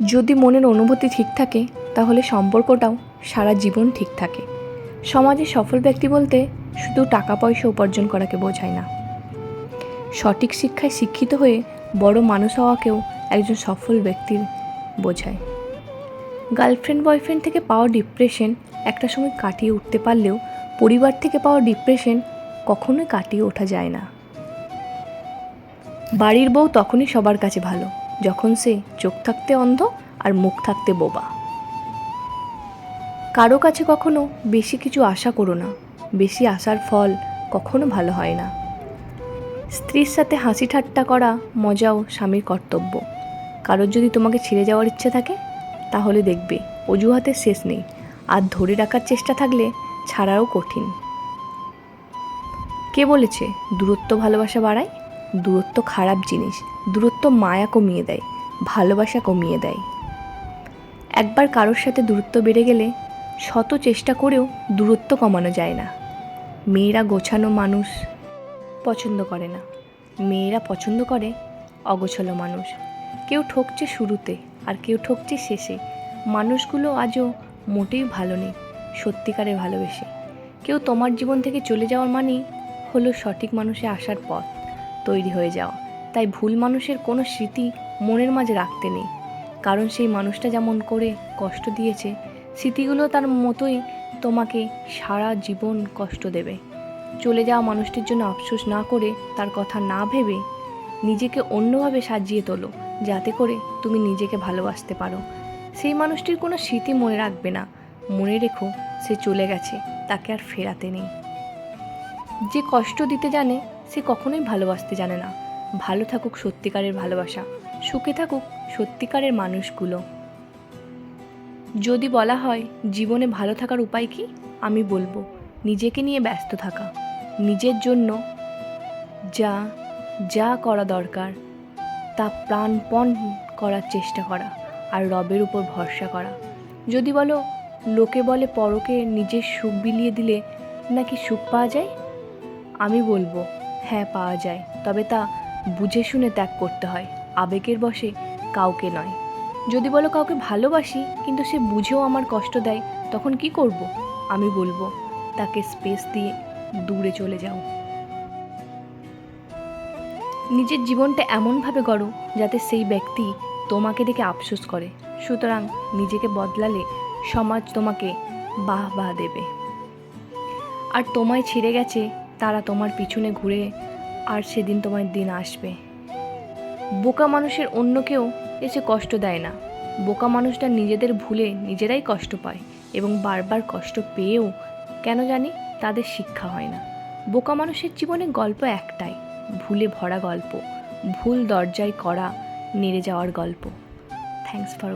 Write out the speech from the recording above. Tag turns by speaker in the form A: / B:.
A: যদি মনের অনুভূতি ঠিক থাকে তাহলে সম্পর্কটাও সারা জীবন ঠিক থাকে। সমাজে সফল ব্যক্তি বলতে শুধু টাকা পয়সা উপার্জন করাকে বোঝায় না। সঠিক শিক্ষায় শিক্ষিত হয়ে বড় মানুষ হওয়াকেও একজন সফল ব্যক্তির বোঝায়। গার্লফ্রেন্ড বয়ফ্রেন্ড থেকে পাওয়া ডিপ্রেশন একটা সময় কাটিয়ে উঠতে পারলেও পরিবার থেকে পাওয়া ডিপ্রেশন কখনোই কাটিয়ে ওঠা যায় না। বাড়ির বউ তখনই সবার কাছে ভালো যখন সে চোখ থাকতে অন্ধ আর মুখ থাকতে বোবা। কারো কাছে কখনো বেশি কিছু আশা করো না, বেশি আশার ফল কখনো ভালো হয় না। স্ত্রীর সাথে হাসি ঠাট্টা করা মজাও স্বামীর কর্তব্য। কারোর যদি তোমাকে ছেড়ে যাওয়ার ইচ্ছে থাকে তাহলে দেখবে অজুহাতের শেষ নেই, আর ধরে রাখার চেষ্টা থাকলে ছাড়াও কঠিন। কে বলেছে দূরত্ব ভালোবাসা বাড়ায়? দূরত্ব খারাপ জিনিস। দূরত্ব মায়া কমিয়ে দেয়, ভালোবাসা কমিয়ে দেয়। একবার কারোর সাথে দূরত্ব বেড়ে গেলে শত চেষ্টা করেও দূরত্ব কমানো যায় না। মেয়েরা গোছানো মানুষ পছন্দ করে না, মেয়েরা পছন্দ করে অগোছালো মানুষ। কেউ ঠকছে শুরুতে আর কেউ ঠকছে শেষে। মানুষগুলো আজও মোটেই ভালো নেই সত্যিকারে ভালোবেসে। কেউ তোমার জীবন থেকে চলে যাওয়ার মানেই হলো সঠিক মানুষে আসার পথ তৈরি হয়ে যাওয়া। তাই ভুল মানুষের কোনো স্মৃতি মনের মাঝে রাখতে নেই, কারণ সেই মানুষটা যেমন করে কষ্ট দিয়েছে স্মৃতিগুলো তার মতোই তোমাকে সারা জীবন কষ্ট দেবে। চলে যাওয়া মানুষটির জন্য আফসোস না করে, তার কথা না ভেবে নিজেকে অন্যভাবে সাজিয়ে তোলো, যাতে করে তুমি নিজেকে ভালোবাসতে পারো। সেই মানুষটির কোনো স্মৃতি মনে রাখবে না, মনে রেখো সে চলে গেছে, তাকে আর ফেরাতে নেই। যে কষ্ট দিতে জানে সে কখনোই ভালোবাসতে জানে না। ভালো থাকুক সত্যিকারের ভালোবাসা, সুখে থাকুক সত্যিকারের মানুষগুলো। যদি বলা হয় জীবনে ভালো থাকার উপায় কি, আমি বলবো নিজেকে নিয়ে ব্যস্ত থাকা, নিজের জন্য যা যা করা দরকার তা প্রাণপণ করার চেষ্টা করা, আর রবের উপর ভরসা করা। যদি বলো লোকে বলে পরকে নিজের সুখ বিলিয়ে দিলে নাকি সুখ পাওয়া যায়, আমি বলবো হ্যাঁ পাওয়া যায়, তবে তা বুঝে শুনে ত্যাগ করতে হয়, আবেগের বশে কাউকে নয়। যদি বলো কাউকে ভালোবাসি কিন্তু সে বুঝেও আমার কষ্ট দেয়, তখন কি করব? আমি বলবো তাকে স্পেস দিয়ে দূরে চলে যাও। নিজের জীবনটা এমনভাবে গড়ো যাতে সেই ব্যক্তি তোমাকে দেখে আফসোস করে। সুতরাং নিজেকে বদলালে সমাজ তোমাকে বাহ বাহ দেবে। আর তোমায় ছেড়ে গেছে তারা তোমার পিছনে ঘুরে, আর সেদিন তোমার দিন আসবে। বোকা মানুষের অন্য কেউ এসে কষ্ট দেয় না। বোকা মানুষটা নিজেদের ভুলে নিজেরাই কষ্ট পায়, এবং বারবার কষ্ট পেয়েও কেন জানি তাদের শিক্ষা হয় না। বোকা মানুষের জীবনে গল্প একটাই, ভুলে ভরা গল্প, ভুল দরজায় করা নেড়ে যাওয়ার গল্প। Thanks for